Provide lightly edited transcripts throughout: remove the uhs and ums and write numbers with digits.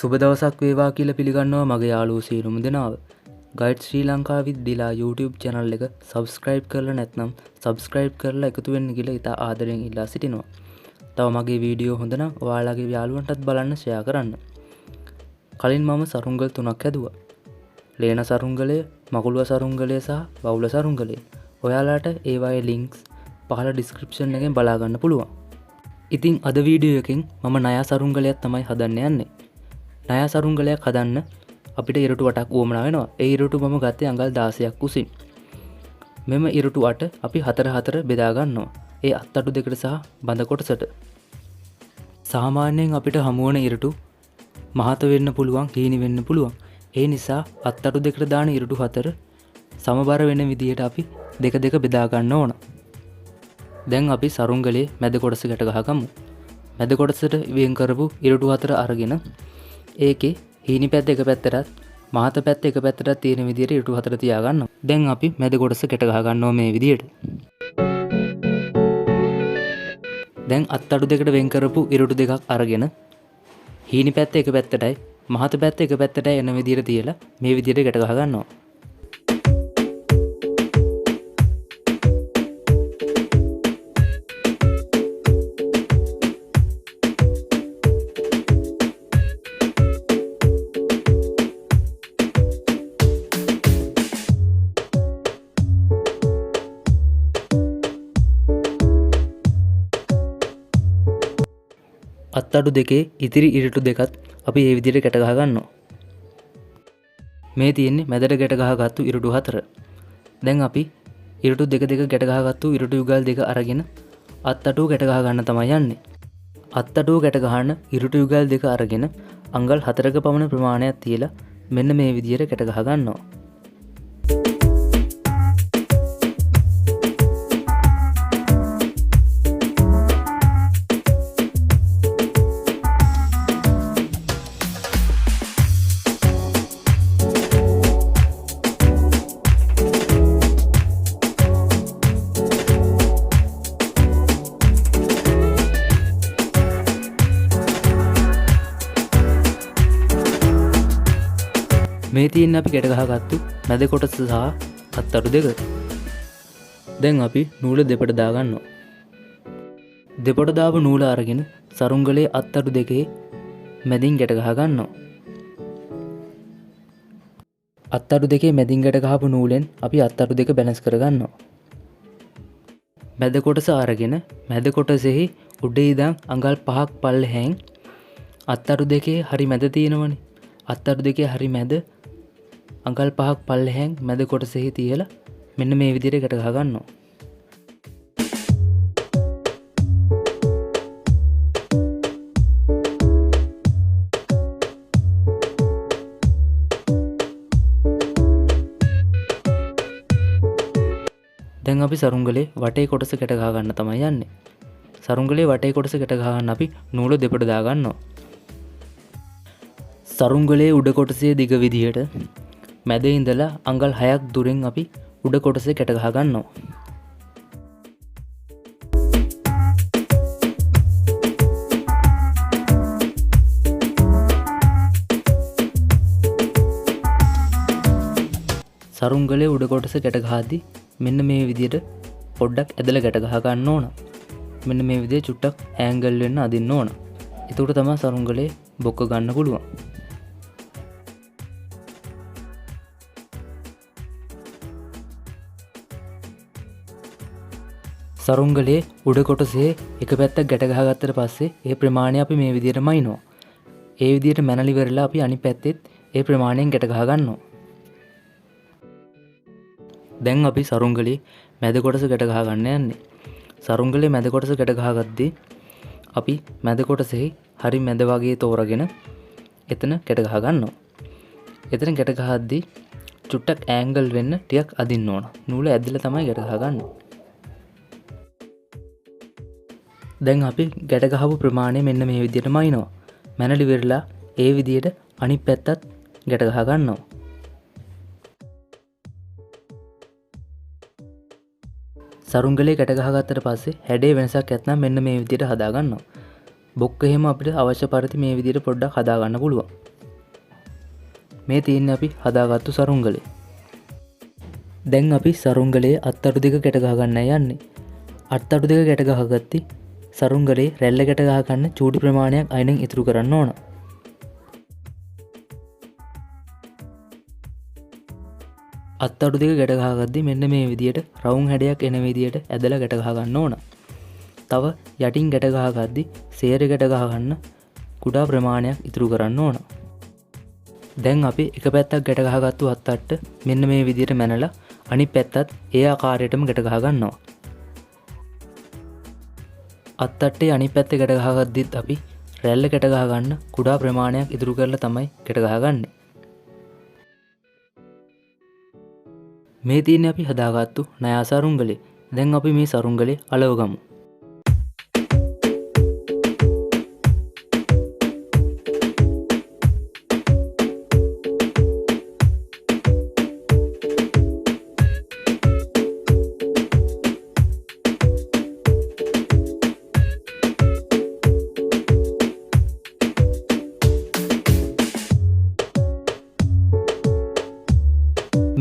සුබ දවසක් වේවා කියලා පිළිගන්නවා මගේ යාළුවෝ සියලුම දෙනාව. Kite ශ්‍රී ලංකාවේ දීලා YouTube channel එක subscribe කරලා නැත්නම් subscribe කරලා එකතු වෙන්න කියලා ඉතා ආදරෙන් ඉල්ලා සිටිනවා. තව මගේ වීඩියෝ හොඳ නම් ඔයාලගේ යාළුවන්ටත් බලන්න share කරන්න. කලින් මම සරුංගල් 3ක් හැදුවා. ලේන සරුංගලය, මකුළුව සරුංගලය සහ බවුල සරුංගලය. ඔයාලට ඒවායේ links පහළ description එකෙන් බලා ගන්න පුළුවන්. ඉතින් අද වීඩියෝ එකෙන් මම නයා සරුංගලයක් තමයි හදන්න යන්නේ. නයා සරුංගලයක් හදන්න අපිට ඉරටු 8ක් වුවමනා වෙනවා. ඒ ඉරටු මම ගත්තේ අඟල් 16ක් උසින්. මෙම ඉරටු 8 අපි 4 බෙදා ගන්නවා. ඒ අත්තටු දෙකට සහ බඳ කොටසට. සාමාන්‍යයෙන් අපිට හමු වන ඉරටු මහත වෙන්න පුළුවන්, හීනි වෙන්න පුළුවන්. ඒ නිසා අත්තටු දෙකට දාන ඉරටු 4 සමබර වෙන විදිහට අපි දෙක බෙදා ගන්න ඕන. දැන් අපි සරුංගලේ මැද කොටස ගැට ගහගමු. මැද කොටසට වෙන් කරපු ඉරටු 4 අරගෙන ඒකේ හීනි පැත්ත එක පැත්තටත් මහත පැත්ත එක පැත්තටත් තියෙන විදිහට ඉරටු 4 තියා ගන්නවා. දැන් අපි මැද කොටස ගැට ගහ ගන්නවා මේ විදිහට. දැන් අත්තටු දෙකට වෙන් කරපු ඉරටු දෙකක් අරගෙන හීනි පැත්ත එක පැත්තටයි මහත පැත්ත එක පැත්තටයි එන විදිහට තියලා මේ විදිහට ගැට ගහ ගන්නවා. අත්තටු දෙකේ ඉතිරි ඉරටු දෙකත් අපි මේ විදිහට ගැට ගහ ගන්නවා. මේ තියෙන්නේ මැදට ගැට ගහගත්තු ඉරටු 4. දැන් අපි ඉරටු දෙක ගැට ගහගත්තු ඉරටු යුගල් දෙක අරගෙන අත්තටුව ගැට ගහ ගන්න තමයි යන්නේ. අත්තටුව ගැට ගහන ඉරටු යුගල් දෙක අරගෙන අඟල් 4ක පමණ ප්‍රමාණයක් තියලා මෙන්න මේ විදිහට ගැට ගහ ගන්නවා. මේ තියෙන්නේ අපි ගැට ගහගත්තු මැද කොටස සහ අත්තටු දෙක. දැන් අපි නූල දෙපට දා ගන්නවා. දෙපට දාපු නූල අරගෙන සරුංගලේ අත්තටු දෙකේ මැදින් ගැට ගහ ගන්නවා. අත්තටු දෙකේ මැදින් ගැට ගහපු නූලෙන් අපි අත්තටු දෙක බැලන්ස් කර ගන්නවා. මැද කොටස අරගෙන මැද කොටසෙහි උඩේ ඉඳන් අඟල් 5ක් පල්ලෙහෙන් අත්තටු දෙකේ හරි මැද තියෙනවනේ. අත්තටු දෙකේ හරි මැද අඟල් 5ක් පල්ලෙහෙන් මැද කොටසෙහි තියලා මෙන්න මේ විදිහට ගැට ගහ ගන්නවා. දැන් අපි සරුංගලේ වටේ කොටස ගැට ගහ ගන්න තමයි යන්නේ. සරුංගලේ වටේ කොටස ගැට ගහන්න අපි නූල දෙපට දා ගන්නවා. සරුංගලේ උඩ කොටසේ දිග විදිහට මැද ඉඳලා අඟල් 6ක් දුරින් අපි උඩ කොටසේ ගැට ගහ ගන්නවා. සරුංගලේ උඩ කොටස ගැට ගහද්දි මෙන්න මේ විදිහට පොඩ්ඩක් ඇදලා ගැට ගහ ගන්න ඕන. මෙන්න මේ විදිහට චුට්ටක් ඇන්ගල් වෙන්න අදින්න ඕන. එතකොට තමයි සරුංගලේ බොක්ක ගන්න පුළුවන්. සරුංගලේ උඩ කොටසේ එක පැත්තක් ගැට ගහගත්තට පස්සේ ඒ ප්‍රමාණය අපි මේ විදිහට මයින්නවා. ඒ විදිහට මැනලි වෙරලා අපි අනිත් පැත්තෙත් ඒ ප්‍රමාණයෙන් ගැට ගහ ගන්නවා. දැන් අපි සරුංගලේ මැද කොටස ගැට ගහ ගන්න යන්නේ. සරුංගලේ මැද කොටස ගැට ගහගද්දී අපි මැද කොටසෙහි හරි මැද වගේ තෝරගෙන එතන ගැට ගහ ගන්නවා. එතන ගැට ගහද්දී චුට්ටක් ඇන්ගල් වෙන්න ටිකක් අදින්න ඕන. නූල ඇදලා තමයි ගැට ගහ ගන්න. දැන් අපි ගැට ගහපු ප්‍රමාණය මෙන්න මේ විදිහට මයින්නවා. මැනලි වෙරලා ඒ විදිහට අනිත් පැත්තත් ගැට ගහ ගන්නවා. සරුංගලේ ගැට ගහගත්තට පස්සේ හැඩේ වෙනසක් නැත්නම් මෙන්න මේ විදිහට හදා ගන්නවා. බොක්ක එහෙම අපිට අවශ්‍ය පරිදි මේ විදිහට පොඩ්ඩක් හදා ගන්න පුළුවන්. මේ තියෙන්නේ අපි හදාගත්තු සරුංගලේ. දැන් අපි සරුංගලේ අත්තටු දෙක ගැට ගහ ගන්න යන්නේ. අත්තටු දෙක ගැට ගහගත්ති සරුංගලේ රැල්ල ගැට ගහ ගන්න චූටි ප්‍රමාණයක් අයිනෙන් ඉතුරු කරන්න ඕන. අත්තටු දෙක ගැට ගහගද්දි මෙන්න මේ විදියට රවුම් හැඩයක් එන විදියට ඇදලා ගැට ගහ ගන්න ඕන. තව යටින් ගැට ගහගද්දි සේරේ ගැට ගහ ගන්න කුඩා ප්‍රමාණයක් ඉතුරු කරන්න ඕන. දැන් අපි එක පැත්තක් ගැට ගහගත්තු අත්තට්ට මෙන්න මේ විදියට මැනලා අනිත් පැත්තත් ඒ ආකාරයටම ගැට ගහ ගන්නවා. අත්තට්ටේ අනිත් පැත්තේ ගැට ගහගද්දිත් අපි රැල්ල ගැට ගහ ගන්න කුඩා ප්‍රමාණයක් ඉතුරු කරලා තමයි ගැට ගහගන්නේ. මේ තියෙන්නේ අපි හදාගත්තු නයා සරුංගලේ. දැන් අපි මේ සරුංගලේ අලව ගමු.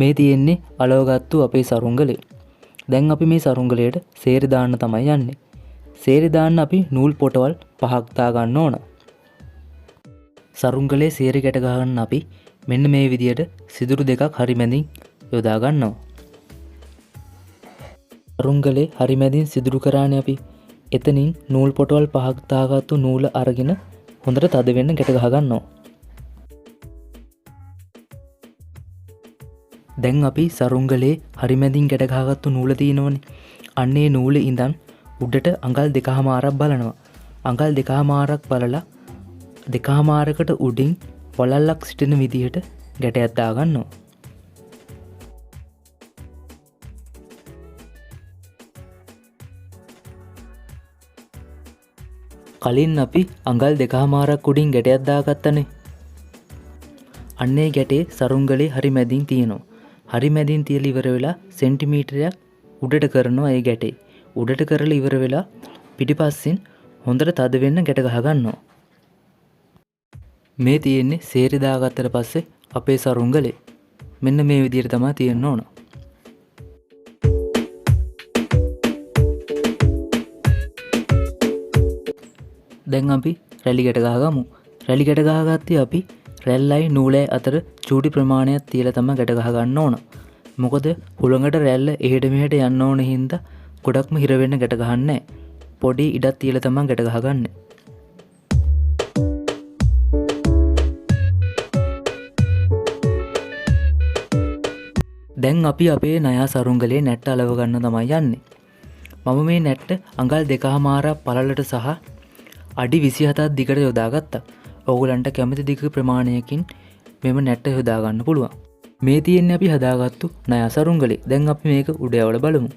මේ තියෙන්නේ අලවගත්තු අපේ සරුංගලේ. දැන් අපි මේ සරුංගලයට සේරි දාන්න තමයි යන්නේ. සේරි දාන්න අපි නූල් පොටවල් 5ක් දා ගන්න ඕන. සරුංගලේ සේරි ගැට ගහන්න අපි මෙන්න මේ විදියට සිදුරු දෙකක් හරි මැදින් යොදා ගන්නවා. සරුංගලේ හරි මැදින් සිදුරු කරානේ අපි. එතනින් නූල් පොටවල් 5ක් දාගත්තු නූල අරගෙන හොඳට තද වෙන්න ගැට ගහ ගන්නවා. දැන් අපි සරුංගලේ හරි මැදින් ගැට ගහගත්තු නූල තියෙනවනේ. අන්නේ නූලේ ඉඳන් උඩට අඟල් 2.5ක් බලනවා. අඟල් 2.5ක් බලලා 2.5කට උඩින් පොළල්ලක් සිටින විදිහට ගැටයක් දා ගන්නවා. කලින් අපි අඟල් 2.5ක් උඩින් ගැටයක් දාගත්තනේ. අන්නේ ගැටේ සරුංගලේ හරි මැදින් තියෙනවා. හරි මැදින් තියලා ඉවර වෙලා සෙන්ටිමීටරයක් උඩට කරනවා ඒ ගැටේ. උඩට කරලා ඉවර වෙලා පිටිපස්සෙන් හොඳට තද වෙන්න ගැට ගහ ගන්නවා. මේ තියෙන්නේ සේරි දාගත්තට පස්සේ අපේ සරුංගලේ. මෙන්න මේ විදිහට තමයි තියෙන්න ඕන. දැන් අපි රැලි ගැට ගහගමු. රැලි ගැට ගහගත්තී අපි රැල්ලයි නූලයි අතර චූටි ප්‍රමාණයක් තියලා තමයි ගැට ගහ ගන්න ඕන. මොකද හුළඟට රැල්ල එහෙට මෙහෙට යන්න ඕන හින්දා ගොඩක්ම හිර වෙන්න ගැට ගහන්නේ නැහැ. පොඩි ඉඩක් තියලා තමයි ගැට ගහගන්නේ. දැන් අපි අපේ නයා සරුංගලේ නැට්ට අලව ගන්න තමයි යන්නේ. මම මේ නැට්ට අඟල් 2.5ක් පළලට සහ අඩි 27ක් දිගට යොදාගත්තා. ඔයගලන්ට කැමති දිග ප්‍රමාණයකින් මෙම නැට්ට යොදා ගන්න පුළුවන්. මේ තියෙන්නේ අපි හදාගත්තු නයා සරුංගලේ. දැන් අපි මේක උඩ යවලා බලමු.